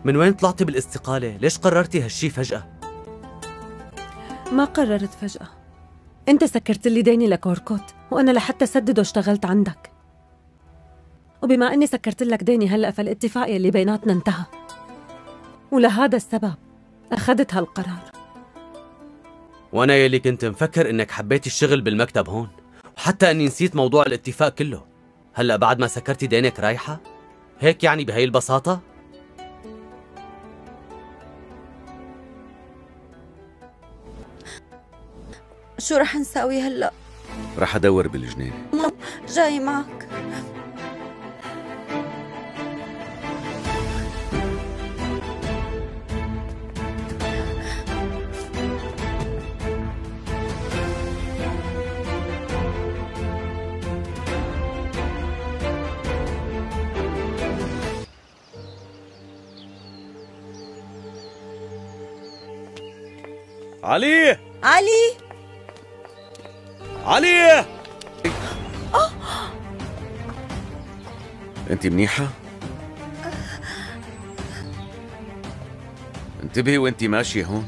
من وين طلعتي بالاستقالة؟ ليش قررتي هالشي فجأة؟ ما قررت فجأة. انت سكرت لي ديني لكوركوت، وانا لحتى سدده اشتغلت عندك. وبما اني سكرت لك ديني هلأ، فالاتفاق اللي بيناتنا انتهى، ولهذا السبب اخذت هالقرار. وانا يلي كنت مفكر انك حبيتي الشغل بالمكتب هون، وحتى اني نسيت موضوع الاتفاق كله. هلأ بعد ما سكرتي دينك رايحة؟ هيك يعني بهي البساطة؟ شو رح نساوي هلأ؟ رح أدور بالجنينة. جاي معك. علي! علي! علي! انت منيحة؟ انتبهي وانت ماشية هون.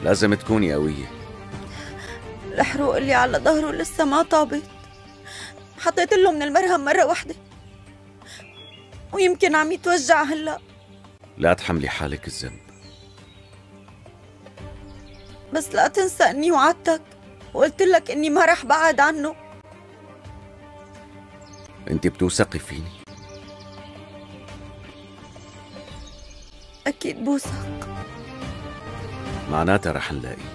لازم تكوني قوية. الحروق اللي على ظهره لسه ما طابت. حطيت له من المرهم مرة واحدة، ويمكن عم يتوجع هلأ. لا تحملي حالك الذنب، بس لا تنسى اني وعدتك وقلت لك اني ما رح بعد عنه. انت بتوثقي فيني؟ اكيد بوثق. معناتها رح نلاقي.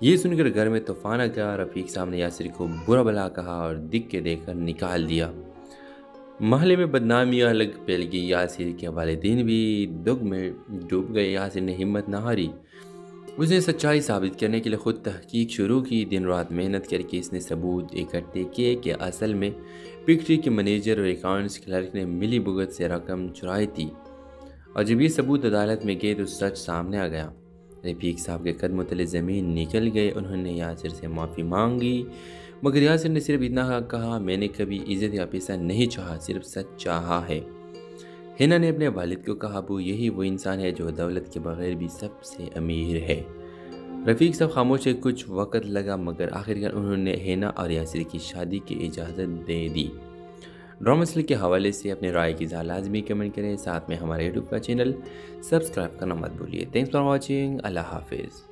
یہ سن کر گھر میں طوفان آ گیا۔ رفیق صاحب نے یاسر کو برا بھلا کہا اور دکھ کے دے کر نکال دیا۔ محلے میں بدنامیاں الگ پھیل گئی۔ یاسر کے والدین بھی دکھ میں ڈوب گئے۔ یاسر نے ہمت نہ ہاری، اس نے سچائی ثابت کرنے کے لیے خود تحقیق شروع کی۔ دن رات محنت کر کے اس نے ثبوت اکٹھے کیے کہ اصل میں فیکٹری کے مینیجر اور اکاؤنٹس کلرک نے ملی بھگت سے رقم چرائی تھی، اور جب یہ ثبوت عدالت میں گئے تو سچ سامنے آ گیا۔ رفیق صاحب کے قدموں تلے زمین نکل گئے۔ انہوں نے یاسر سے معافی مانگی، مگر یاسر نے صرف اتنا کہا، میں نے کبھی عزت یا پیسہ نہیں چاہا، صرف سچ چاہا ہے۔ ہینا نے اپنے والد کو کہا، ابو یہی وہ انسان ہے جو دولت کے بغیر بھی سب سے امیر ہے۔ رفیق صاحب خاموش ہے۔ کچھ وقت لگا مگر آخرکار انہوں نے ہینا اور یاسر کی شادی کی اجازت دے دی۔ ڈرامہ مسئلے کے حوالے سے اپنے رائے کی اظہار لازمی کمنٹ کریں، ساتھ میں ہمارے یوٹیوب کا چینل سبسکرائب کرنا مت بھولیے۔ تھینکس فار واچنگ، اللہ حافظ۔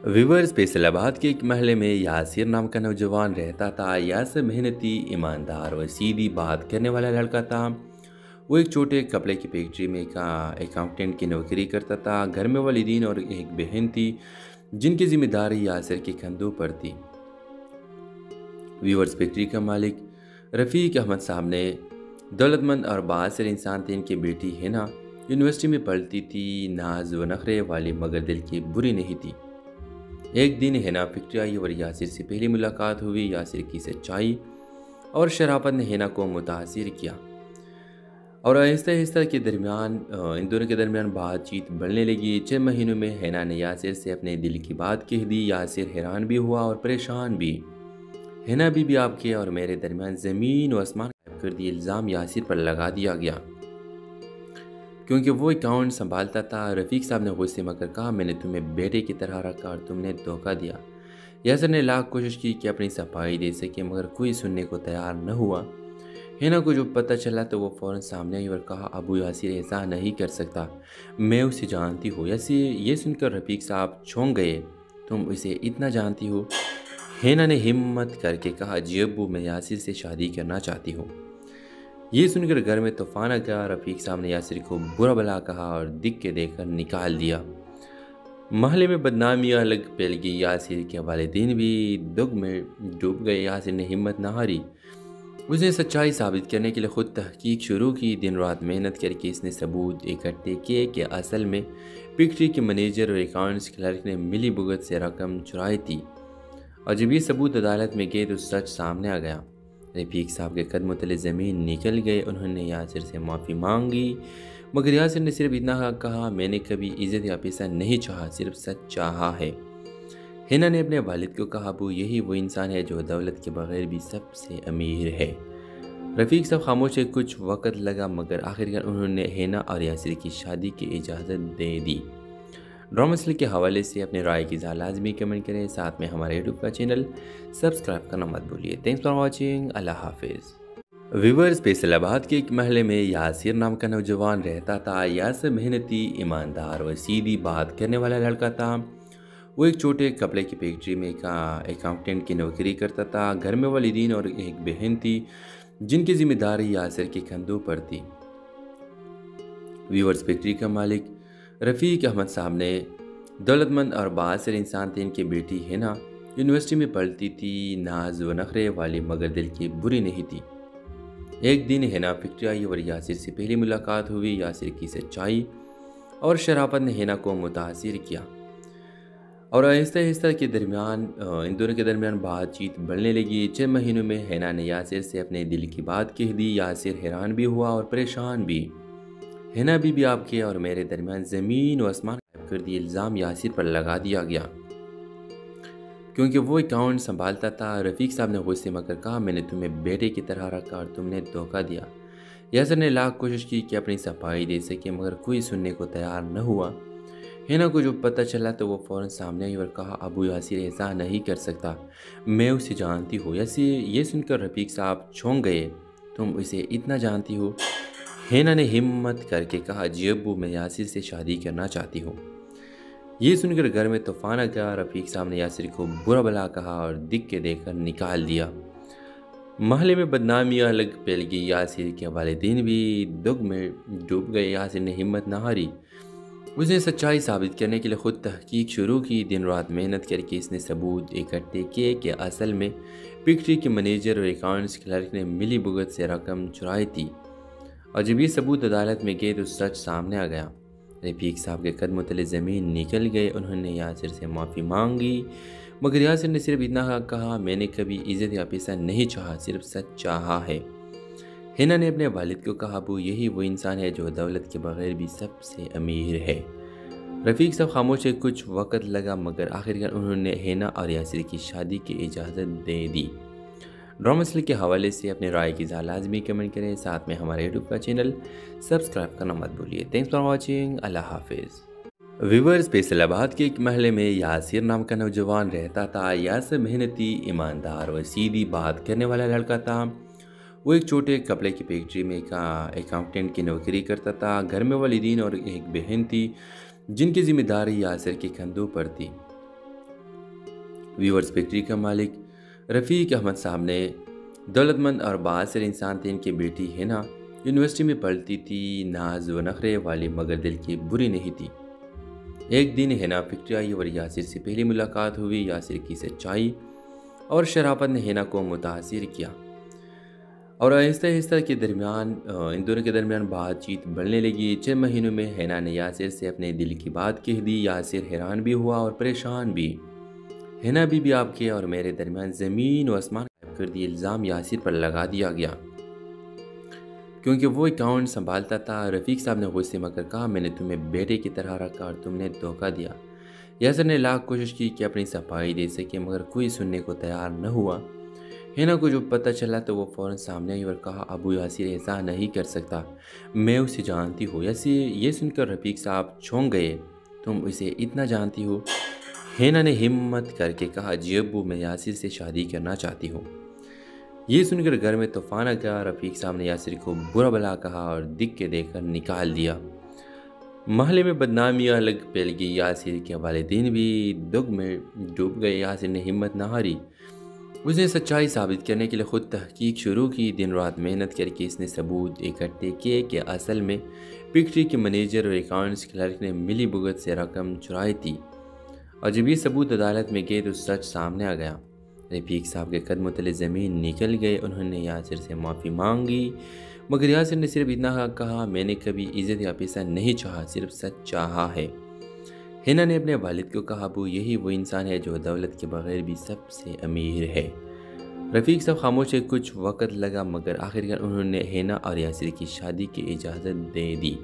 ویورز، فیصل آباد کے ایک محلے میں یاسر نام کا نوجوان رہتا تھا۔ یاسر محنتی، ایماندار اور سیدھی بات کرنے والا لڑکا تھا۔ وہ ایک چھوٹے کپڑے کی فیکٹری میں اکاؤنٹنٹ کی نوکری کرتا تھا۔ گھر میں والدین اور ایک بہن تھی جن کی ذمہ داری یاسر کے کندھوں پر تھی۔ ویورز، فیکٹری کا مالک رفیق احمد صاحب نے دولت مند اور بااثر انسان تھے۔ ان کی بیٹی ہینا یونیورسٹی میں پڑھتی تھی، ناز و نخرے والی مگر دل کی بری نہیں تھی۔ ایک دن ہینا فیکٹری آئی اور یاسر سے پہلی ملاقات ہوئی۔ یاسر کی سچائی اور شرافت نے ہینا کو متاثر کیا، اور آہستہ آہستہ ان دونوں کے درمیان بات چیت بڑھنے لگی۔ 6 مہینوں میں ہینا نے یاسر سے اپنے دل کی بات کہہ دی۔ یاسر حیران بھی ہوا اور پریشان بھی۔ ہینا بھی آپ کے اور میرے درمیان زمین و آسمان غائب کر دی۔ الزام یاسر پر لگا دیا گیا کیونکہ وہ اکاؤنٹ سنبھالتا تھا۔ رفیق صاحب نے غصے میں کہا، میں نے تمہیں بیٹے کی طرح رکھا اور تم نے دھوکہ دیا۔ یاسر نے لاکھ کوشش کی کہ اپنی صفائی دے سکے مگر کوئی سننے کو تیار نہ ہوا۔ ہینا کو جو پتہ چلا تو وہ فوراً سامنے آئی اور کہا، ابو یاسر ایسا نہیں کر سکتا، میں اسے جانتی ہوں۔ یہ سن کر رفیق صاحب چونک گئے، تم اسے اتنا جانتی ہو؟ ہینا نے ہمت کر کے کہا، جی ابو، میں یاسر سے شادی کرنا چاہتی ہوں۔ یہ سن کر گھر میں طوفان آ گیا۔ رفیق صاحب نے یاسر کو برا بھلا کہا اور دکھ کے دے کر نکال دیا۔ محلے میں بدنامیاں الگ پھیل گئی۔ یاسر کے والدین بھی دکھ میں ڈوب گئے۔ یاسر نے ہمت نہ ہاری، اس نے سچائی ثابت کرنے کے لیے خود تحقیق شروع کی۔ دن رات محنت کر کے اس نے ثبوت اکٹھے کیے کہ اصل میں فیکٹری کے مینیجر اور اکاؤنٹس کلرک نے ملی بھگت سے رقم چرائی تھی، اور جب یہ ثبوت عدالت میں گئے تو سچ سامنے آ گیا۔ رفیق صاحب کے قدموں تلے زمین نکل گئے۔ انہوں نے یاسر سے معافی مانگی، مگر یاسر نے صرف اتنا کہا، میں نے کبھی عزت یا پیسہ نہیں چاہا، صرف سچ چاہا ہے۔ ہینا نے اپنے والد کو کہا، ابو یہی وہ انسان ہے جو دولت کے بغیر بھی سب سے امیر ہے۔ رفیق صاحب خاموش ہے۔ کچھ وقت لگا مگر آخرکار انہوں نے ہینا اور یاسر کی شادی کی اجازت دے دی۔ ڈرامہ مسئلے کے حوالے سے اپنے رائے کی اظہار لازمی کمنٹ کریں، ساتھ میں ہمارے یوٹیوب کا چینل سبسکرائب کرنا مت بھولیے۔ تھینکس فار واچنگ، اللہ حافظ۔ ویورز، فیصل آباد کے ایک محلے میں یاسر نام کا نوجوان رہتا تھا۔ یاسر محنتی، ایماندار اور سیدھی بات کرنے والا لڑکا تھا۔ وہ ایک چھوٹے کپڑے کی فیکٹری میں اکاؤنٹنٹ کی نوکری کرتا تھا۔ گھر میں والدین اور ایک بہن تھی جن کی ذمہ داری یاسر کے کندھوں پر تھی۔ ویورز، فیکٹری کا مالک رفیق احمد صاحب نے دولت مند اور بااثر انسان تھے۔ ان کی بیٹی ہینا یونیورسٹی میں پڑھتی تھی، ناز و نخرے والی مگر دل کی بری نہیں تھی۔ ایک دن ہینا فیکٹری آئی اور یاسر سے پہلی ملاقات ہوئی۔ یاسر کی سچائی اور شرافت نے ہینا کو متاثر کیا، اور آہستہ آہستہ ان دونوں کے درمیان بات چیت بڑھنے لگی۔ 6 مہینوں میں ہینا نے یاسر سے اپنے دل کی بات کہہ دی۔ یاسر حیران بھی ہوا اور پریشان بھی۔ ہینا بھی آپ کے اور میرے درمیان زمین و آسمان غائب کر دی۔ الزام یاسر پر لگا دیا گیا کیونکہ وہ اکاؤنٹ سنبھالتا تھا۔ رفیق صاحب نے غصے میں کہا، میں نے تمہیں بیٹے کی طرح رکھا اور تم نے دھوکہ دیا۔ یاسر نے لاکھ کوشش کی کہ اپنی صفائی دے سکے مگر کوئی سننے کو تیار نہ ہوا۔ ہینا کو جو پتہ چلا تو وہ فوراً سامنے آئی اور کہا، ابو یاسر ایسا نہیں کر سکتا، میں اسے جانتی ہوں۔ یہ سن کر رفیق صاحب چونک گئے، تم اسے اتنا جانتی ہو؟ ہینا نے ہمت کر کے کہا، جی ابو، میں یاسر سے شادی کرنا چاہتی ہوں۔ یہ سن کر گھر میں طوفان آ گیا۔ رفیق صاحب نے یاسر کو برا بھلا کہا اور دکھ کے دے کر نکال دیا۔ محلے میں بدنامیاں الگ پھیل گئی۔ یاسر کے والدین بھی دکھ میں ڈوب گئے۔ یاسر نے ہمت نہ ہاری، اس نے سچائی ثابت کرنے کے لیے خود تحقیق شروع کی، دن رات محنت کر کے اس نے ثبوت اکٹھے کیے کہ اصل میں فیکٹری کے منیجر اور اکاؤنٹس کلرک نے ملی بھگت سے رقم چرائی تھی، اور جب یہ ثبوت عدالت میں گئے تو سچ سامنے آ گیا۔ رفیق صاحب کے قدموں تلے زمین نکل گئے، انہوں نے یاسر سے معافی مانگی، مگر یاسر نے صرف اتنا کہا، میں نے کبھی عزت یا پیسہ نہیں چاہا، صرف سچ چاہا ہے۔ ہینا نے اپنے والد کو کہا، ابو یہی وہ انسان ہے جو دولت کے بغیر بھی سب سے امیر ہے۔ رفیق صاحب خاموش ہے، کچھ وقت لگا، مگر آخرکار انہوں نے ہینا اور یاسر کی شادی کی اجازت دے دی۔ ڈرامہ سیریل کے حوالے سے اپنے رائے کی اظہار لازمی کمنٹ کریں، ساتھ میں ہمارے یوٹیوب کا چینل سبسکرائب کرنا مت بھولیے۔ تھینکس فار واچنگ، اللہ حافظ۔ ویورز، فیصل آباد کے ایک محلے میں یاسر نام کا نوجوان رہتا تھا۔ یاسر محنتی، ایماندار اور سیدھی بات کرنے والا لڑکا تھا۔ وہ ایک چھوٹے کپڑے کی فیکٹری میں اکاؤنٹنٹ کی نوکری کرتا تھا۔ گھر میں والدین اور ایک بہن تھی جن کی ذمہ داری یاسر کے کندھوں پر تھی۔ ویورز، فیکٹری کا مالک رفیق احمد صاحب نے دولت مند اور بااثر انسان تھے۔ ان کی بیٹی ہینا یونیورسٹی میں پڑھتی تھی، ناز و نخرے والی مگر دل کی بری نہیں تھی۔ ایک دن ہینا فیکٹری آئی اور یاسر سے پہلی ملاقات ہوئی۔ یاسر کی سچائی اور شرافت نے ہینا کو متاثر کیا، اور آہستہ آہستہ ان دونوں کے درمیان بات چیت بڑھنے لگی۔ 6 مہینوں میں ہینا نے یاسر سے اپنے دل کی بات کہہ دی۔ یاسر حیران بھی ہوا اور پریشان بھی۔ ہینا بھی آپ کے اور میرے درمیان زمین و آسمان غائب کر دی، الزام یاسر پر لگا دیا گیا کیونکہ وہ اکاؤنٹ سنبھالتا تھا۔ رفیق صاحب نے غصے میں کہا، میں نے تمہیں بیٹے کی طرح رکھا اور تم نے دھوکہ دیا۔ یاسر نے لاکھ کوشش کی کہ اپنی صفائی دے سکے، مگر کوئی سننے کو تیار نہ ہوا۔ ہینا کو جب پتہ چلا تو وہ فوراً سامنے آئی اور کہا، ابو یاسر ایسا نہیں کر سکتا، میں اسے جانتی ہوں۔ یہ سن کر رفیق صاحب چونک گئے، تم اسے اتنا جانتی ہو؟ ہینا نے ہمت کر کے کہا، جی ابو، میں یاسر سے شادی کرنا چاہتی ہوں۔ یہ سن کر گھر میں طوفان آ گیا۔ رفیق صاحب نے یاسر کو برا بھلا کہا اور دکھ دے کر نکال دیا۔ محلے میں بدنامیاں الگ پھیل گئی۔ یاسر کے والدین بھی دکھ میں ڈوب گئے۔ یاسر نے ہمت نہ ہاری، اس نے سچائی ثابت کرنے کے لیے خود تحقیق شروع کی، دن رات محنت کر کے اس نے ثبوت اکٹھے کیے کہ اصل میں فیکٹری کے منیجر اور اکاؤنٹس کلرک نے ملی بھگت سے رقم چرائی تھی، اور جب یہ ثبوت عدالت میں گئے تو سچ سامنے آ گیا۔ رفیق صاحب کے قدموں تلے زمین نکل گئے، انہوں نے یاسر سے معافی مانگی، مگر یاسر نے صرف اتنا کہا، میں نے کبھی عزت یا پیسہ نہیں چاہا، صرف سچ چاہا ہے۔ ہینا نے اپنے والد کو کہا، ابو یہی وہ انسان ہے جو دولت کے بغیر بھی سب سے امیر ہے۔ رفیق صاحب خاموش ہے، کچھ وقت لگا، مگر آخرکار انہوں نے ہینا اور یاسر کی شادی کی اجازت دے دی۔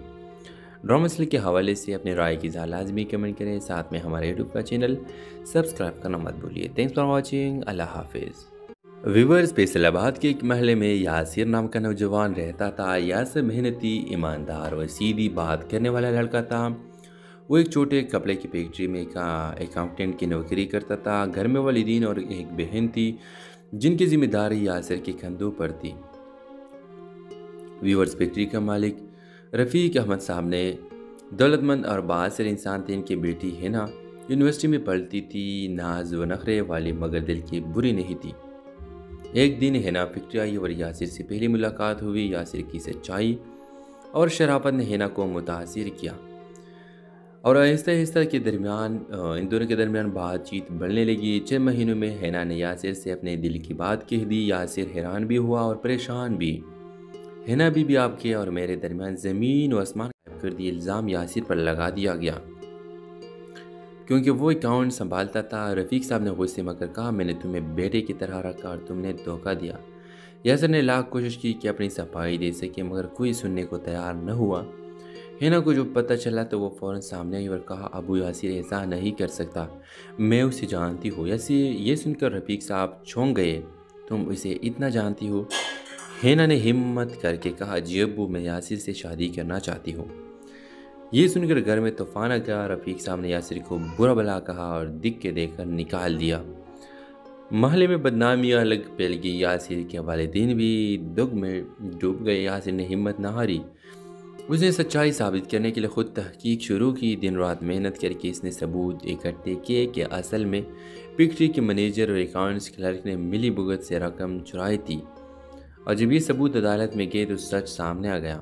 ڈرامہ سیریل کے حوالے سے اپنے رائے کی اظہار لازمی کمنٹ کریں، ساتھ میں ہمارے یوٹیوب کا چینل سبسکرائب کرنا مت بھولیے۔ تھینکس فار واچنگ، اللہ حافظ۔ ویورز، فیصل آباد کے ایک محلے میں یاسر نام کا نوجوان رہتا تھا۔ یاسر محنتی، ایماندار اور سیدھی بات کرنے والا لڑکا تھا۔ وہ ایک چھوٹے کپڑے کی فیکٹری میں اکاؤنٹنٹ کی نوکری کرتا تھا۔ گھر میں والدین اور ایک بہن تھی جن کی ذمہ داری یاسر کے کندھوں پر تھی۔ ویورز، فیکٹری کا مالک رفیق احمد صاحب نے دولت مند اور بااثر انسان تھے۔ ان کی بیٹی ہینا یونیورسٹی میں پڑھتی تھی، ناز و نخرے والی مگر دل کی بری نہیں تھی۔ ایک دن ہینا فیکٹری آئی اور یاسر سے پہلی ملاقات ہوئی۔ یاسر کی سچائی اور شرافت نے ہینا کو متاثر کیا، اور آہستہ آہستہ ان دونوں کے درمیان بات چیت بڑھنے لگی۔ 6 مہینوں میں ہینا نے یاسر سے اپنے دل کی بات کہہ دی۔ یاسر حیران بھی ہوا اور پریشان بھی۔ ہینا بھی آپ کے اور میرے درمیان زمین و آسمان غائب کر دی، الزام یاسر پر لگا دیا گیا کیونکہ وہ اکاؤنٹ سنبھالتا تھا۔ رفیق صاحب نے غصے میں کہا، میں نے تمہیں بیٹے کی طرح رکھا اور تم نے دھوکہ دیا۔ یاسر نے لاکھ کوشش کی کہ اپنی صفائی دے سکے، مگر کوئی سننے کو تیار نہ ہوا۔ ہینا کو جب پتہ چلا تو وہ فوراً سامنے آئی اور کہا، ابو یاسر ایسا نہیں کر سکتا، میں اسے جانتی ہوں۔ یہ سن کر رفیق صاحب چونک گئے، تم اسے اتنا جانتی ہو؟ ہینا نے ہمت کر کے کہا، جی ابو، میں یاسر سے شادی کرنا چاہتی ہوں۔ یہ سن کر گھر میں طوفان آ گیا۔ رفیق صاحب نے یاسر کو برا بھلا کہا اور دکھ دے کر نکال دیا۔ محلے میں بدنامیاں الگ پھیل گئی۔ یاسر کے والدین بھی دکھ میں ڈوب گئے۔ یاسر نے ہمت نہ ہاری، اس نے سچائی ثابت کرنے کے لیے خود تحقیق شروع کی، دن رات محنت کر کے اس نے ثبوت اکٹھے کیے کہ اصل میں فیکٹری کے منیجر اور اکاؤنٹس کلرک نے ملی بھگت سے رقم چرائی تھی، اور جب یہ ثبوت عدالت میں گئے تو سچ سامنے آ گیا۔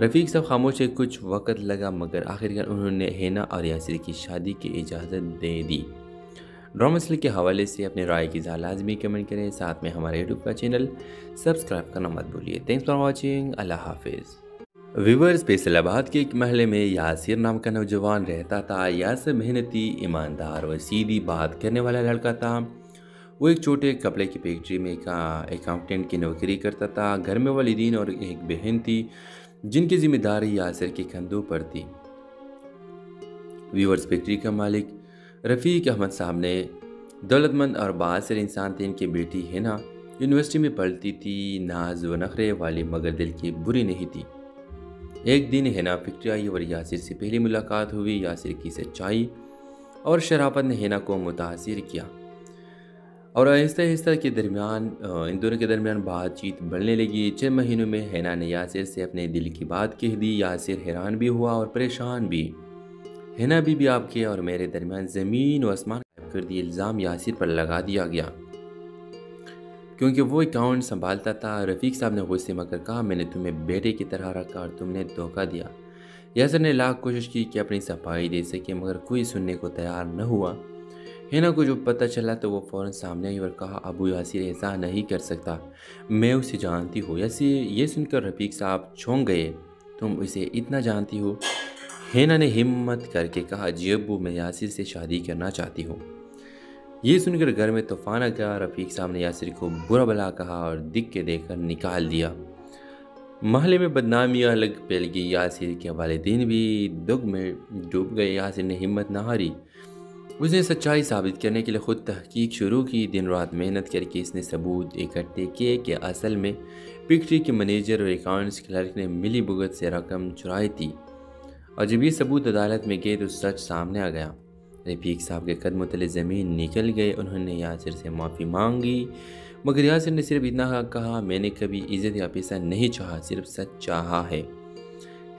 رفیق صاحب خاموش ہے، کچھ وقت لگا مگر آخرکار انہوں نے ہینا اور یاسر کی شادی کی اجازت دے دی۔ ڈرامہ مسئلے کے حوالے سے اپنے رائے کی اظہار لازمی کمنٹ کریں، ساتھ میں ہمارے یوٹیوب کا چینل سبسکرائب کرنا مت بھولیے۔ تھینکس فار واچنگ، اللہ حافظ۔ ویورز، فیصل آباد کے ایک محلے میں یاسر نام کا نوجوان رہتا تھا۔ یاسر محنتی، ایماندار اور سیدھی بات کرنے والا لڑکا تھا۔ وہ ایک چھوٹے کپڑے کی فیکٹری میں اکاؤنٹنٹ کی نوکری کرتا تھا۔ گھر میں والدین اور ایک بہن تھی جن کی ذمہ داری یاسر کے کندھوں پر تھی۔ ویورز، فیکٹری کا مالک رفیق احمد صاحب نے دولت مند اور بااثر انسان تھے۔ ان کی بیٹی ہینا یونیورسٹی میں پڑھتی تھی، ناز و نخرے والی مگر دل کی بری نہیں تھی۔ ایک دن ہینا فیکٹری آئی اور یاسر سے پہلی ملاقات ہوئی۔ یاسر کی سچائی اور شرافت نے ہینا کو متاثر کیا اور آہستہ آہستہ ان دونوں کے درمیان بات چیت بڑھنے لگی۔ 6 مہینوں میں ہینا نے یاسر سے اپنے دل کی بات کہہ دی۔ یاسر حیران بھی ہوا اور پریشان بھی۔ ہینا بھی آپ کے اور میرے درمیان زمین و آسمان غائب کر دی الزام یاسر پر لگا دیا گیا کیونکہ وہ اکاؤنٹ سنبھالتا تھا۔ رفیق صاحب نے غصے میں کہا، میں نے تمہیں بیٹے کی طرح رکھا اور تم نے دھوکہ دیا۔ یاسر نے لاکھ کوشش کی کہ اپنی صفائی دے سکے مگر کوئی سننے کو تیار نہ ہوا۔ ہینا کو جو پتہ چلا تو وہ فوراً سامنے آئی اور کہا، ابو یاسر ایسا نہیں کر سکتا، میں اسے جانتی ہوں۔ یہ سن کر رفیق صاحب چونک گئے، تم اسے اتنا جانتی ہو؟ ہینا نے ہمت کر کے کہا، جی ابو، میں یاسر سے شادی کرنا چاہتی ہوں۔ یہ سن کر گھر میں طوفان آ گیا۔ رفیق صاحب نے یاسر کو برا بھلا کہا اور دکھ کے دے کر نکال دیا۔ محلے میں بدنامی الگ پھیل گئی۔ یاسر کے والدین بھی دکھ میں ڈوب گئے۔ یاسر نے ہمت نہ ہاری، اس نے سچائی ثابت کرنے کے لیے خود تحقیق شروع کی۔ دن رات محنت کر کے اس نے ثبوت اکٹھے کیے کہ اصل میں فیکٹری کے منیجر اور اکاؤنٹس کلرک نے ملی بھگت سے رقم چرائی تھی، اور جب یہ ثبوت عدالت میں گئے تو سچ سامنے آ گیا۔ رفیق صاحب کے قدموں تلے زمین نکل گئے۔ انہوں نے یاسر سے معافی مانگی مگر یاسر نے صرف اتنا کہا، میں نے کبھی عزت یا پیسہ نہیں چاہا، صرف سچ چاہا ہے۔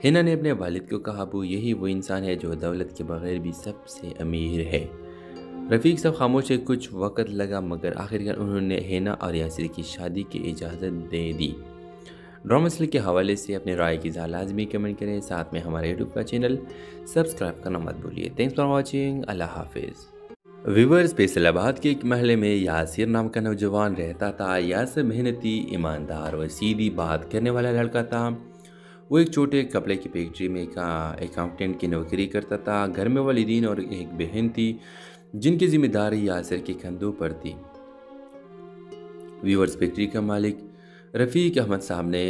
ہینا نے اپنے والد کو کہا، ابو، یہی وہ انسان ہے جو دولت کے بغیر بھی سب سے امیر ہے۔ رفیق صاحب خاموش ہے، کچھ وقت لگا مگر آخرکار انہوں نے ہینا اور یاسر کی شادی کی اجازت دے دی۔ ڈرامہ مسئلے کے حوالے سے اپنے رائے کی اظہار لازمی کمنٹ کریں، ساتھ میں ہمارے یوٹیوب کا چینل سبسکرائب کرنا مت بھولیے۔ تھینکس فار واچنگ، اللہ حافظ۔ ویورز، فیصل آباد کے ایک محلے میں یاسر نام کا نوجوان رہتا تھا۔ یاسر محنتی، ایماندار اور سیدھی بات کرنے والا لڑکا تھا۔ وہ ایک چھوٹے کپڑے کی فیکٹری میں اکاؤنٹنٹ کی نوکری کرتا تھا۔ گھر میں والدین اور ایک بہن تھی جن کی ذمہ داری یاسر کے کندھوں پر تھی۔ ویورز، فیکٹری کا مالک رفیق احمد صاحب نے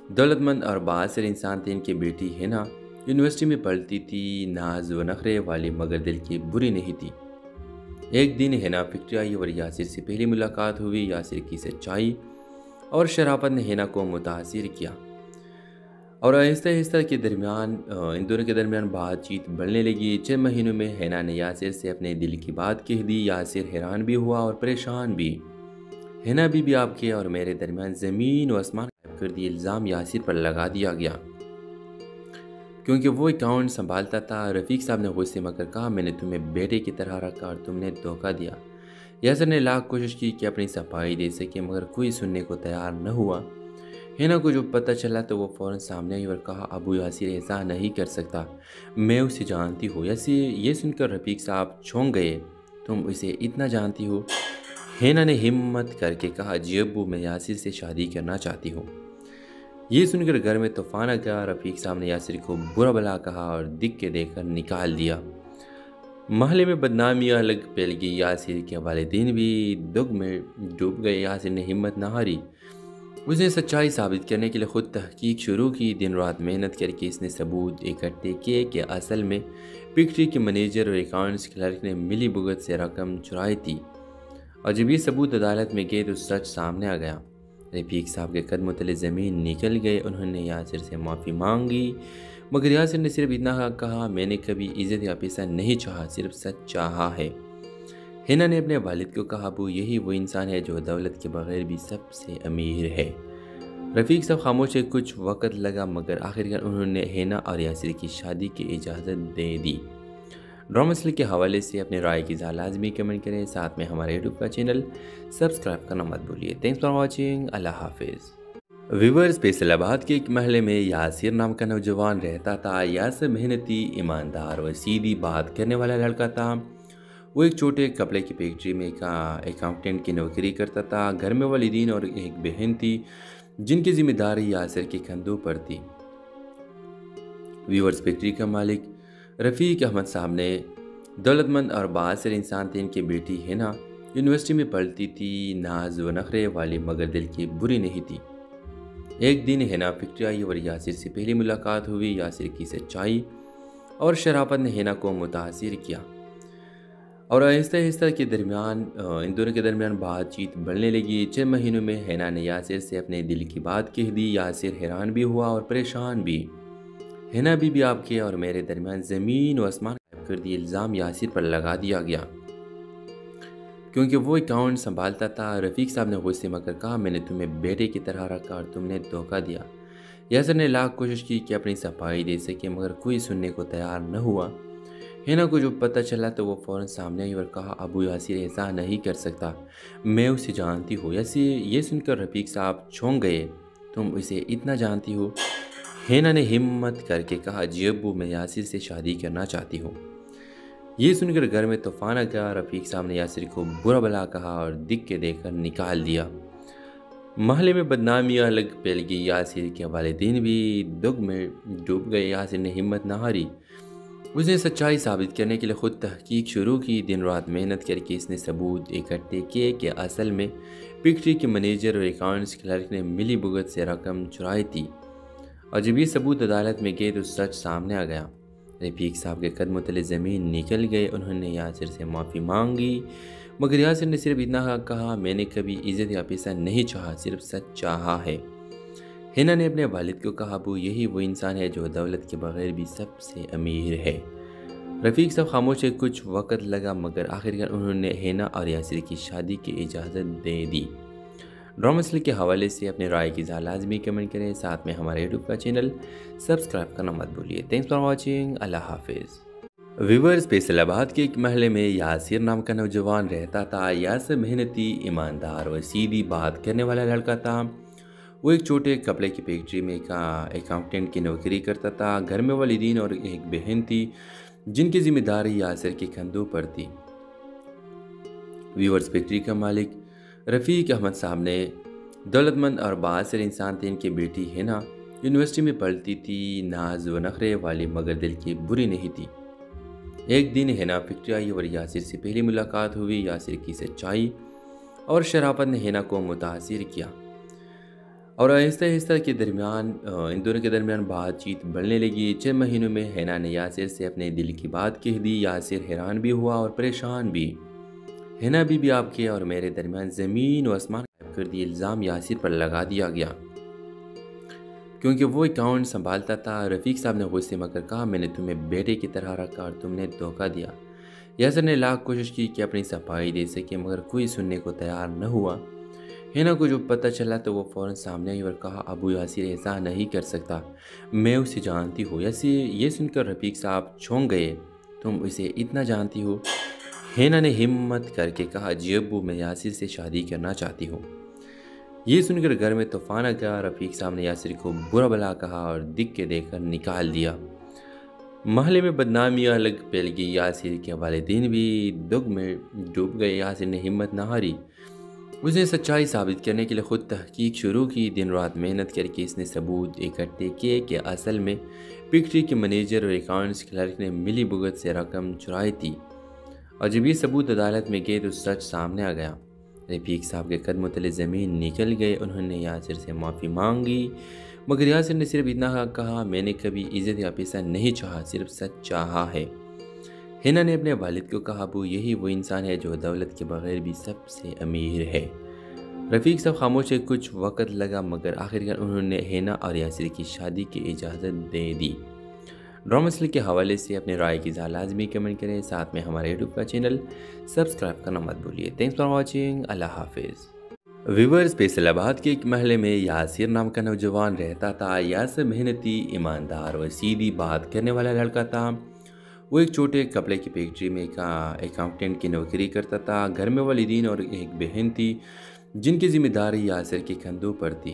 دولت مند اور بااثر انسان تھے۔ ان کی بیٹی ہینا یونیورسٹی میں پڑھتی تھی، ناز و نخرے والی مگر دل کی بری نہیں تھی۔ ایک دن ہینا فیکٹری آئی اور یاسر سے پہلی ملاقات ہوئی۔ یاسر کی سچائی اور شرافت نے ہینا کو متاثر کیا اور آہستہ آہستہ ان دونوں کے درمیان بات چیت بڑھنے لگی۔ 6 مہینوں میں ہینا نے یاسر سے اپنے دل کی بات کہہ دی۔ یاسر حیران بھی ہوا اور پریشان بھی۔ ہینا بھی آپ کے اور میرے درمیان زمین و آسمان غائب کر دی الزام یاسر پر لگا دیا گیا کیونکہ وہ اکاؤنٹ سنبھالتا تھا۔ رفیق صاحب نے غصے میں کہا، میں نے تمہیں بیٹے کی طرح رکھا اور تم نے دھوکہ دیا۔ یاسر نے لاکھ کوشش کی کہ اپنی صفائی دے سکے مگر کوئی سننے کو تیار نہ ہوا۔ ہینا کو جو پتہ چلا تو وہ فوراً سامنے آئی اور کہا، ابو یاسر ایسا نہیں کر سکتا، میں اسے جانتی ہوں۔ یہ سن کر رفیق صاحب چونک گئے، تم اسے اتنا جانتی ہو؟ ہینا نے ہمت کر کے کہا، جی ابو، میں یاسر سے شادی کرنا چاہتی ہوں۔ یہ سن کر گھر میں طوفان آ گیا۔ رفیق صاحب نے یاسر کو برا بھلا کہا اور دکھ کے دے کر نکال دیا۔ محلے میں بدنامی الگ پھیل گئی۔ یاسر کے والدین بھی دکھ میں ڈوب گئے۔ یاسر نے ہمت نہ ہاری، اس نے سچائی ثابت کرنے کے لیے خود تحقیق شروع کی۔ دن رات محنت کر کے اس نے ثبوت اکٹھے کیے کہ اصل میں فیکٹری کے منیجر اور اکاؤنٹس کلرک نے ملی بھگت سے رقم چرائی تھی، اور جب یہ ثبوت عدالت میں گئے تو سچ سامنے آ گیا۔ رفیق صاحب کے قدموں تلے زمین نکل گئے۔ انہوں نے یاسر سے معافی مانگی مگر یاسر نے صرف اتنا کہا، میں نے کبھی عزت یا پیسہ نہیں چاہا، صرف سچ چاہا ہے۔ ہینا نے اپنے والد کو کہا، ابو، یہی وہ انسان ہے جو دولت کے بغیر بھی سب سے امیر ہے۔ رفیق صاحب خاموش ہے، کچھ وقت لگا مگر آخرکار انہوں نے ہینا اور یاسر کی شادی کی اجازت دے دی۔ ڈرامہ مسئلے کے حوالے سے اپنے رائے کی اظہار لازمی کمنٹ کریں، ساتھ میں ہمارے یوٹیوب کا چینل سبسکرائب کرنا مت بھولیے۔ تھینکس فار واچنگ، اللہ حافظ۔ ویورز فیصل آباد کے ایک محلے میں یاسر نام کا نوجوان رہتا تھا۔ یاسر محنتی، ایماندار اور سیدھی بات کرنے والا لڑکا تھا۔ وہ ایک چھوٹے کپڑے کی فیکٹری میں اکاؤنٹنٹ کی نوکری کرتا تھا۔ گھر میں والدین اور ایک بہن تھی جن کی ذمہ داری یاسر کے کندھوں پر تھی۔ ویورز فیکٹری کا مالک رفیق احمد صاحب نے دولت مند اور بااثر انسان تھے۔ ان کی بیٹی ہینا یونیورسٹی میں پڑھتی تھی، ناز و نخرے والی مگر دل کی بری نہیں تھی۔ ایک دن ہینا فیکٹری آئی اور یاسر سے پہلی ملاقات ہوئی۔ یاسر کی سچائی اور شرافت نے ہینا کو متاثر کیا اور آہستہ آہستہ ان دونوں کے درمیان بات چیت بڑھنے لگی۔ 6 مہینوں میں ہینا نے یاسر سے اپنے دل کی بات کہہ دی۔ یاسر حیران بھی ہوا اور پریشان بھی۔ ہینا بھی آپ کے اور میرے درمیان زمین و آسمان کر دی الزام یاسر پر لگا دیا گیا کیونکہ وہ اکاؤنٹ سنبھالتا تھا۔ رفیق صاحب نے غصے میں کہا، میں نے تمہیں بیٹے کی طرح رکھا اور تم نے دھوکہ دیا۔ یاسر نے لاکھ کوشش کی کہ اپنی صفائی دے سکے مگر کوئی سننے کو تیار نہ ہوا۔ ہینا کو جو پتہ چلا تو وہ فوراً سامنے آئی اور کہا، ابو یاسر ایسا نہیں کر سکتا، میں اسے جانتی ہوں۔ یہ سن کر رفیق صاحب چونک گئے، تم اسے اتنا جانتی ہو؟ ہینا نے ہمت کر کے کہا، جی ابو، میں یاسر سے شادی کرنا چاہتی ہوں۔ یہ سن کر گھر میں طوفان آ گیا۔ رفیق صاحب نے یاسر کو برا بھلا کہا اور دکھ کے دے کر نکال دیا۔ محلے میں بدنامی الگ پھیل گئی۔ یاسر کے والدین بھی دکھ میں ڈوب گئے۔ یاسر نے ہمت نہ ہاری، اس نے سچائی ثابت کرنے کے لیے خود تحقیق شروع کی۔ دن رات محنت کر کے اس نے ثبوت اکٹھے کیے کہ اصل میں فیکٹری کے مینیجر اور اکاؤنٹس کلرک نے ملی بھگت سے رقم چرائی تھی، اور جب یہ ثبوت عدالت میں گئے تو سچ سامنے آ گیا۔ رفیق صاحب کے قدموں تلے زمین نکل گئے۔ انہوں نے یاسر سے معافی مانگی مگر یاسر نے صرف اتنا کہا، میں نے کبھی عزت یا پیسہ نہیں چاہا، صرف سچ چاہا ہے۔ ہینا نے اپنے والد کو کہا، ابو، یہی وہ انسان ہے جو دولت کے بغیر بھی سب سے امیر ہے۔ رفیق صاحب خاموش ہے۔ کچھ وقت لگا مگر آخرکار انہوں نے ہینا اور یاسر کی شادی کی اجازت دے دی۔ ڈرامہ سیریل کے حوالے سے اپنے رائے کی اظہار لازمی کمنٹ کریں، ساتھ میں ہمارے یوٹیوب کا چینل سبسکرائب کرنا مت بھولیے۔ تھینکس فار واچنگ، اللہ حافظ۔ ویورز فیصل آباد کے ایک محلے میں یاسر نام کا نوجوان رہتا تھا۔ یاسر محنتی، ایماندار اور سیدھی بات کرنے والا لڑکا تھا۔ وہ ایک چھوٹے کپڑے کی فیکٹری میں اکاؤنٹنٹ کی نوکری کرتا تھا۔ گھر میں والدین اور ایک بہن تھی جن کی ذمہ داری یاسر کے کندھوں پر تھی۔ ویورز فیکٹری کا مالک رفیق احمد صاحب نے دولت مند اور بااثر انسان تھے۔ ان کی بیٹی ہینا یونیورسٹی میں پڑھتی تھی، ناز و نخرے والی مگر دل کی بری نہیں تھی۔ ایک دن ہینا فیکٹری آئی اور یاسر سے پہلی ملاقات ہوئی۔ یاسر کی سچائی اور شرافت نے ہینا کو متاثر کیا اور آہستہ آہستہ ان دونوں کے درمیان بات چیت بڑھنے لگی۔ 6 مہینوں میں ہینا نے یاسر سے اپنے دل کی بات کہہ دی۔ یاسر حیران بھی ہوا اور پریشان بھی۔ ہینا بھی آپ کے اور میرے درمیان زمین و آسمان کر دی الزام یاسر پر لگا دیا گیا کیونکہ وہ اکاؤنٹ سنبھالتا تھا۔ رفیق صاحب نے غصے میں کہا، میں نے تمہیں بیٹے کی طرح رکھا اور تم نے دھوکہ دیا۔ یاسر نے لاکھ کوشش کی کہ اپنی صفائی دے سکے مگر کوئی سننے کو تیار نہ ہوا۔ ہینا کو جو پتہ چلا تو وہ فوراً سامنے آئی اور کہا، ابو یاسر ایسا نہیں کر سکتا، میں اسے جانتی ہوں۔ یہ سن کر رفیق صاحب چونک گئے، تم اسے اتنا جانتی ہو؟ ہینا نے ہمت کر کے کہا، جی ابو، میں یاسر سے شادی کرنا چاہتی ہوں۔ یہ سن کر گھر میں طوفان آ گیا۔ رفیق صاحب نے یاسر کو برا بھلا کہا اور دکھ کے دے کر نکال دیا۔ محلے میں بدنامی الگ پھیل گئی۔ یاسر کے والدین بھی دکھ میں ڈوب گئے۔ یاسر نے ہمت نہ ہاری، اس نے سچائی ثابت کرنے کے لیے خود تحقیق شروع کی۔ دن رات محنت کر کے اس نے ثبوت اکٹھے کیے کہ اصل میں فیکٹری کے مینیجر اور اکاؤنٹس کلرک نے ملی بھگت سے رقم چرائی تھی، اور جب یہ ثبوت عدالت میں گئے تو سچ سامنے آ گیا۔ رفیق صاحب کے قدموں تلے زمین نکل گئے۔ انہوں نے یاسر سے معافی مانگی مگر یاسر نے صرف اتنا کہا، میں نے کبھی عزت یا پیسہ نہیں چاہا، صرف سچ چاہا ہے۔ ہینا نے اپنے والد کو کہا، ابو، یہی وہ انسان ہے جو دولت کے بغیر بھی سب سے امیر ہے۔ رفیق صاحب خاموش ہے۔ کچھ وقت لگا مگر آخرکار انہوں نے ہینا اور یاسر کی شادی کی اجازت دے دی۔ ڈرامہ سیریل کے حوالے سے اپنے رائے کی اظہار لازمی کمنٹ کریں، ساتھ میں ہمارے یوٹیوب کا چینل سبسکرائب کرنا مت بھولیے۔ تھینکس فار واچنگ، اللہ حافظ۔ ویورز فیصل آباد کے ایک محلے میں یاسر نام کا نوجوان رہتا تھا۔ یاسر محنتی، ایماندار اور سیدھی بات کرنے والا لڑکا تھا۔ وہ ایک چھوٹے کپڑے کی فیکٹری میں اکاؤنٹنٹ کی نوکری کرتا تھا۔ گھر میں والدین اور ایک بہن تھی جن کی ذمہ داری یاسر کے کندھوں پر تھی۔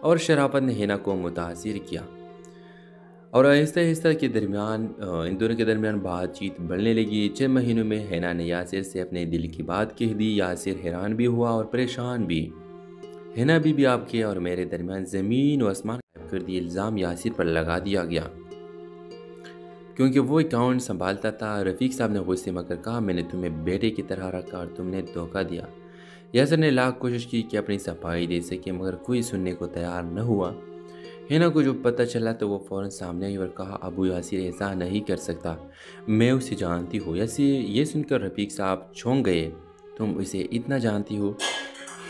اور شرافت نے ہینا کو متاثر کیا اور آہستہ آہستہ ان دونوں کے درمیان بات چیت بڑھنے لگی۔ 6 مہینوں میں ہینا نے یاسر سے اپنے دل کی بات کہہ دی۔ یاسر حیران بھی ہوا اور پریشان بھی۔ ہینا بی آپ کے اور میرے درمیان زمین و آسمان غائب کر دی الزام یاسر پر لگا دیا گیا کیونکہ وہ اکاؤنٹ سنبھالتا تھا۔ رفیق صاحب نے غصے میں کہا، میں نے تمہیں بیٹے کی طرح رکھا اور تم نے دھوکہ دیا۔ یاسر نے لاکھ کوشش کی کہ اپنی صفائی دے سکے مگر کوئی سننے کو تیار نہ ہوا۔ ہینا کو جو پتہ چلا تو وہ فوراً سامنے آئی اور کہا، ابو یاسر ایسا نہیں کر سکتا، میں اسے جانتی ہوں۔ یہ سن کر رفیق صاحب چونک گئے، تم اسے اتنا جانتی ہو؟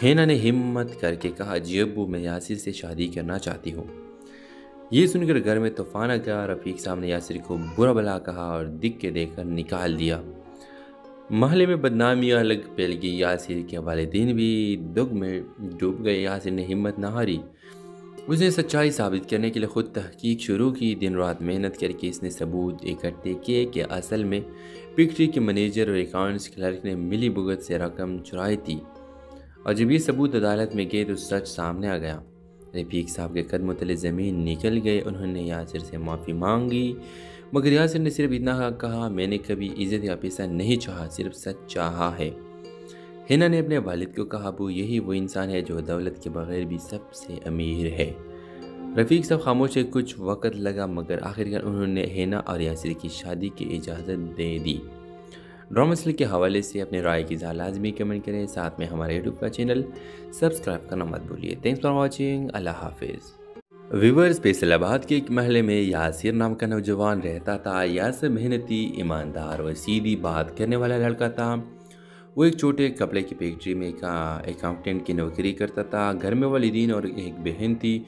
ہینا نے ہمت کر کے کہا، جی ابو، میں یاسر سے شادی کرنا چاہتی ہوں۔ یہ سن کر گھر میں طوفان آ گیا۔ رفیق صاحب نے یاسر کو برا بھلا کہا اور دکھ کے دے کر نکال دیا۔ محلے میں بدنامیاں الگ پھیل گئی۔ یاسر کے والدین بھی دکھ میں ڈوب گئے۔ یاسر نے ہمت نہ ہاری، اس نے سچائی ثابت کرنے کے لیے خود تحقیق شروع کی۔ دن رات محنت کر کے اس نے ثبوت اکٹھے کیے کہ اصل میں فیکٹری کے منیجر اور اکاؤنٹس کلرک نے ملی بھگت سے رقم چرائی تھی، اور جب یہ ثبوت عدالت میں گئے تو سچ سامنے آ گیا۔ رفیق صاحب کے قدموں تلے زمین نکل گئے۔ انہوں نے یاسر سے معافی مانگی مگر یاسر نے صرف اتنا کہا، میں نے کبھی عزت یا پیسہ نہیں چاہا، صرف سچ چاہا ہے۔ ہینا نے اپنے والد کو کہا، ابو، یہی وہ انسان ہے جو دولت کے بغیر بھی سب سے امیر ہے۔ رفیق صاحب خاموش ہے۔ کچھ وقت لگا مگر آخرکار انہوں نے ہینا اور یاسر کی شادی کی اجازت دے دی۔ ڈرامہ مسئلے کے حوالے سے اپنے رائے کی اظہار لازمی کمنٹ کریں، ساتھ میں ہمارے یوٹیوب کا چینل سبسکرائب کرنا مت بھولیے۔ Thanks for watching. اللہ حافظ۔ ویورز، فیصل آباد کے ایک محلے میں یاسر نام کا نوجوان رہتا تھا۔ یاسر محنتی، ایماندار اور سیدھی بات کرنے والا لڑکا تھا۔ وہ ایک چھوٹے کپڑے کی فیکٹری میں اکاؤنٹنٹ کی نوکری کرتا تھا۔ گھر میں والدین اور ایک بہن تھی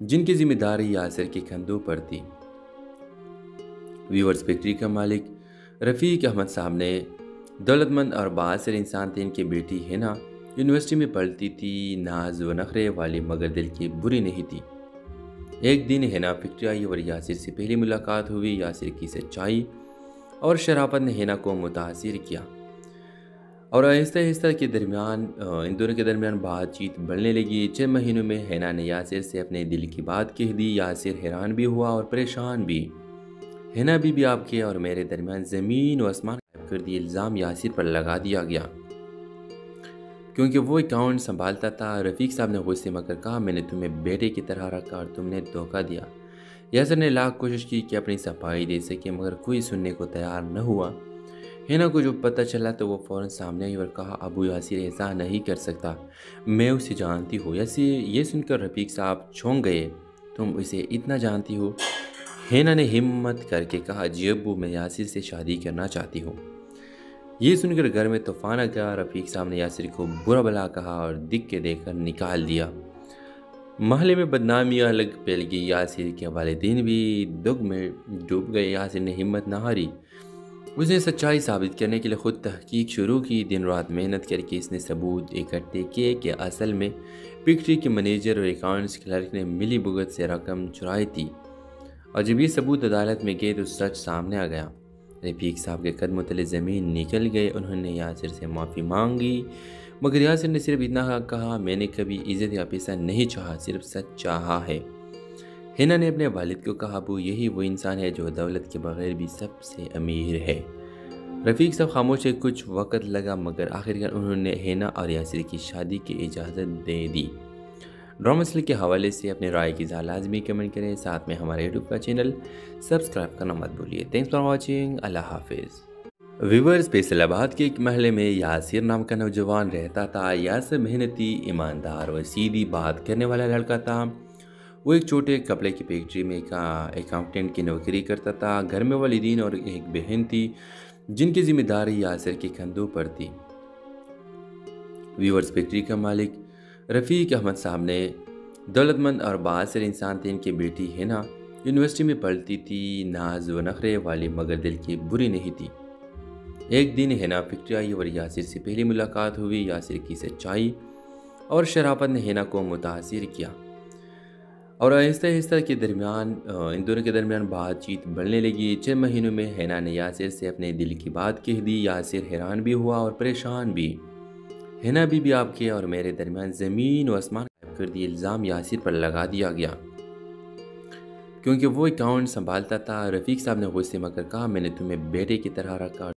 جن کی ذمہ داری یاسر کے کندھوں پر تھی۔ ویورز، فیکٹری کا مالک رفیق احمد صاحب نے دولت مند اور بااثر انسان تھے۔ ان کی بیٹی ہینا یونیورسٹی میں پڑھتی تھی، ناز و نخرے والی مگر دل کی بری نہیں تھی۔ ایک دن ہینا فیکٹری آئی اور یاسر سے پہلی ملاقات ہوئی۔ یاسر کی سچائی اور شرافت نے ہینا کو متاثر کیا اور آہستہ آہستہ ان دونوں کے درمیان بات چیت بڑھنے لگی۔ 6 مہینوں میں ہینا نے یاسر سے اپنے دل کی بات کہہ دی۔ یاسر حیران بھی ہوا اور پریشان بھی۔ ہینا بی آپ کے اور میرے درمیان زمین و آسمان غائب کر دی الزام یاسر پر لگا دیا گیا کیونکہ وہ اکاؤنٹ سنبھالتا تھا۔ رفیق صاحب نے غصے میں کہا، میں نے تمہیں بیٹے کی طرح رکھا اور تم نے دھوکہ دیا۔ یاسر نے لاکھ کوشش کی کہ اپنی صفائی دے سکے مگر کوئی سننے کو تیار نہ ہوا۔ ہینا کو جو پتہ چلا تو وہ فوراً سامنے آئی اور کہا، ابو یاسر ایسا نہیں کر سکتا، میں اسے جانتی ہوں۔ یہ سن کر رفیق صاحب چونک گئے، تم اسے اتنا جانتی ہو؟ ہینا نے ہمت کر کے کہا، جی ابو، میں یاسر سے شادی کرنا چاہتی ہوں۔ یہ سن کر گھر میں طوفان آ گیا۔ رفیق صاحب نے یاسر کو برا بھلا کہا اور دکھ کے دے کر نکال دیا۔ محلے میں بدنامیاں الگ پھیل گئی۔ یاسر کے والدین بھی دکھ میں ڈوب گئے۔ یاسر نے ہمت نہ ہاری، اس نے سچائی ثابت کرنے کے لیے خود تحقیق شروع کی۔ دن رات محنت کر کے اس نے ثبوت اکٹھے کیے کہ اصل میں فیکٹری کے منیجر اور اکاؤنٹس کلرک نے ملی بھگت سے رقم چرائی تھی، اور جب یہ ثبوت عدالت میں گئے تو سچ سامنے آ گیا۔ رفیق صاحب کے قدموں تلے زمین نکل گئے۔ انہوں نے یاسر سے معافی مانگی مگر یاسر نے صرف اتنا کہا، میں نے کبھی عزت یا پیسہ نہیں چاہا، صرف سچ چاہا ہے۔ ہینا نے اپنے والد کو کہا، ابو، یہی وہ انسان ہے جو دولت کے بغیر بھی سب سے امیر ہے۔ رفیق صاحب خاموش ہے۔ کچھ وقت لگا مگر آخرکار انہوں نے ہینا اور یاسر کی شادی کی اجازت دے دی۔ ڈرامہ مسئلے کے حوالے سے اپنے رائے کی اظہار لازمی کمنٹ کریں، ساتھ میں ہمارے یوٹیوب کا چینل سبسکرائب کرنا مت بھولیے۔ Thanks for watching. اللہ حافظ۔ ویورز، فیصل آباد کے ایک محلے میں یاسر نام کا نوجوان رہتا تھا۔ یاسر محنتی، ایماندار اور سیدھی بات کرنے والا لڑکا تھا۔ وہ ایک چھوٹے کپڑے کی فیکٹری میں اکاؤنٹنٹ کی نوکری کرتا تھا۔ گھر میں والدین اور ایک بہن تھی جن کی ذمہ داری یاسر کے کندھوں پر تھی۔ ویورز، فیکٹری کا مالک رفیق احمد صاحب نے دولت مند اور بااثر انسان تھے۔ ان کی بیٹی ہینا یونیورسٹی میں پڑھتی تھی، ناز و نخرے والی مگر دل کی بری نہیں تھی۔ ایک دن ہینا فیکٹری آئی اور یاسر سے پہلی ملاقات ہوئی۔ یاسر کی سچائی اور شرافت نے ہینا کو متاثر کیا اور آہستہ آہستہ ان دونوں کے درمیان بات چیت بڑھنے لگی۔ 6 مہینوں میں ہینا نے یاسر سے اپنے دل کی بات کہہ دی۔ یاسر حیران بھی ہوا اور پریشان بھی۔ ہینا بی آپ کے اور میرے درمیان زمین و آسمان غائب کر کردی الزام یاسر پر لگا دیا گیا کیونکہ وہ اکاؤنٹ سنبھالتا تھا۔ رفیق صاحب نے غصے میں کر کہا میں نے تمہیں بیٹے کی طرح رکھا